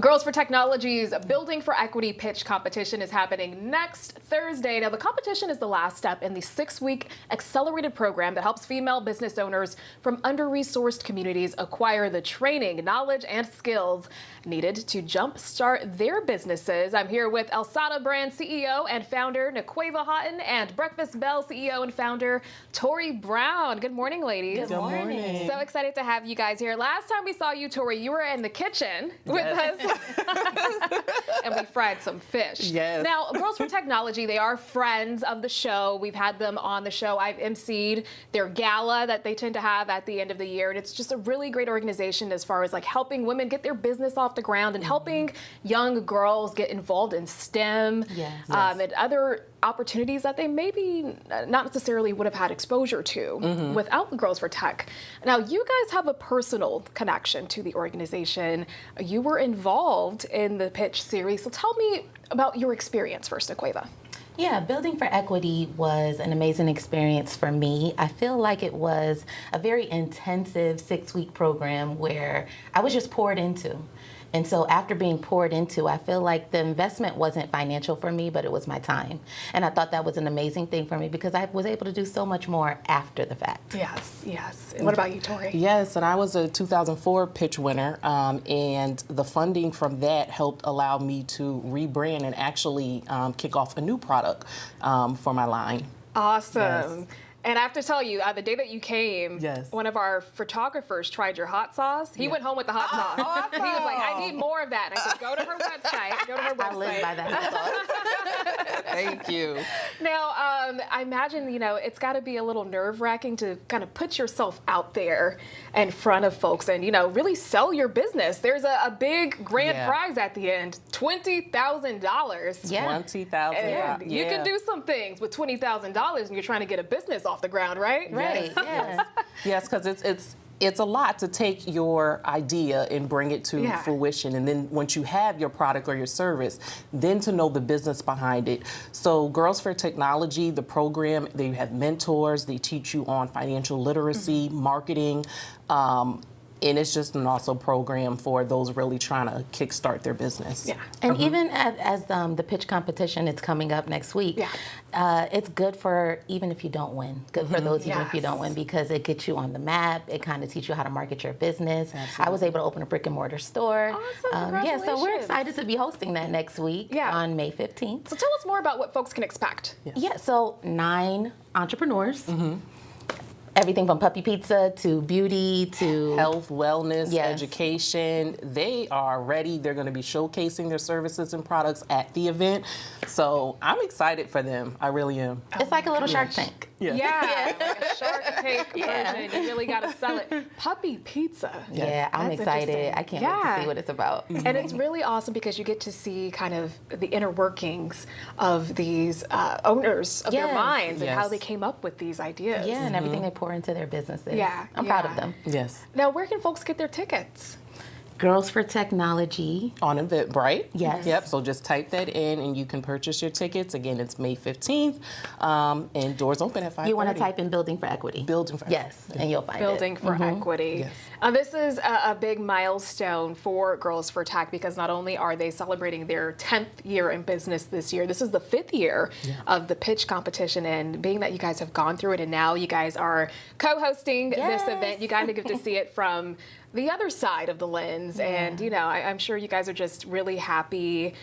Girls for Technology's Building for Equity pitch competition is happening next Thursday. Now, the competition is the last step in the 6-week accelerated program that helps female business owners from under-resourced communities acquire the training, knowledge, and skills needed to jumpstart their businesses. I'm here with Elsada Brand CEO and founder Naqueva Houghton and Breakfast Bell CEO and founder Tori Brown. Good morning, ladies. Good morning. So excited to have you guys here. Last time we saw you, Tori, you were in the kitchen with us. And we fried some fish. Yes. Now, Girls for Technology, they are friends of the show. We've had them on the show. I've emceed their gala that they tend to have at the end of the year. And it's just a really great organization as far as like helping women get their business off the ground and helping young girls get involved in STEM and other opportunities that they maybe not necessarily would have had exposure to without the Girls for Tech. Now, you guys have a personal connection to the organization. You were involved in the pitch series. So tell me about your experience first, Naqueva. Yeah, Building for Equity was an amazing experience for me. I feel like it was a very intensive 6-week program where I was just poured into. And so after being poured into, I feel like the investment wasn't financial for me, but it was my time. And I thought that was an amazing thing for me because I was able to do so much more after the fact. Yes, yes. And what about you, Tori? Yes, and I was a 2004 pitch winner, and the funding from that helped allow me to rebrand and actually kick off a new product for my line. Awesome. Yes. And I have to tell you, the day that you came, Yes. one of our photographers tried your hot sauce. He went home with the hot sauce. awesome. And he was like, I need more of that. And I said, go to her website. Go to her website. I live by that hot sauce. Thank you. Now, I imagine, it's got to be a little nerve-wracking to kind of put yourself out there in front of folks and, really sell your business. There's a big grand prize at the end, $20,000. Yeah. $20,000. And you can do some things with $20,000 and you're trying to get a business off the ground, right? Right, yeah. Yes, because it's a lot to take your idea and bring it to fruition. And then once you have your product or your service, then to know the business behind it. So Girls for Technology, the program, they have mentors, they teach you on financial literacy, marketing, and it's just an awesome program for those really trying to kickstart their business. Yeah. And even as the pitch competition is coming up next week, it's good for even if you don't win. Good for those even if you don't win because it gets you on the map. It kind of teaches you how to market your business. Absolutely. I was able to open a brick and mortar store. Awesome. Yeah, so we're excited to be hosting that next week on May 15th. So tell us more about what folks can expect. Yeah, so 9 entrepreneurs. Everything from puppy pizza to beauty to health, wellness, education. They are ready. They're going to be showcasing their services and products at the event. So I'm excited for them. I really am. It's like a little Shark Tank. Like a Shark Tank version. You really got to sell it. Puppy pizza. Yeah, I'm That's excited. interesting. I can't wait to see what it's about. And it's really awesome because you get to see kind of the inner workings of these owners of their minds and how they came up with these ideas. Yeah, and everything they pour into their businesses. Yeah, I'm proud of them. Yes. Now, where can folks get their tickets? Girls for Technology. On Eventbrite. Yes. Yep, so just type that in and you can purchase your tickets. Again, it's May 15th, and doors open at 5:30. You want to type in Building for Equity. Building for Yes, and you'll find Building it. for Equity. Yes. This is a big milestone for Girls for Tech because not only are they celebrating their 10th year in business this year, this is the 5th year of the pitch competition. And being that you guys have gone through it and now you guys are co-hosting this event, you kind of get to see it from the other side of the lens. And, I'm sure you guys are just really happy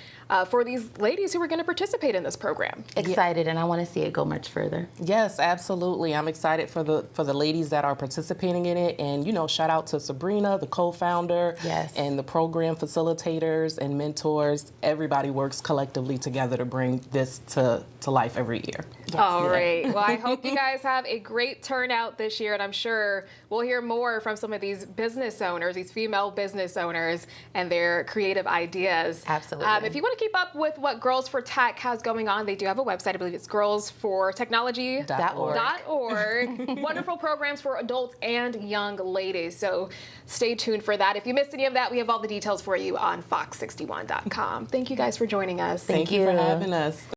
for these ladies who are going to participate in this program. Excited, and I want to see it go much further. Yes, absolutely. I'm excited for the ladies that are participating in it. And, shout out to Sabrina, the co-founder, and the program facilitators and mentors. Everybody works collectively together to bring this to life every year. Yes. All right. Well, I hope you guys have a great turnout this year, and I'm sure we'll hear more from some of these business owners, these female business owners, and their creative ideas. Absolutely. If you want to keep up with what Girls for Tech has going on, they do have a website. I believe it's girlsfortechnology.org. Wonderful programs for adults and young ladies. So stay tuned for that. If you missed any of that, we have all the details for you on fox61.com. Thank you guys for joining us. Thank you for having us.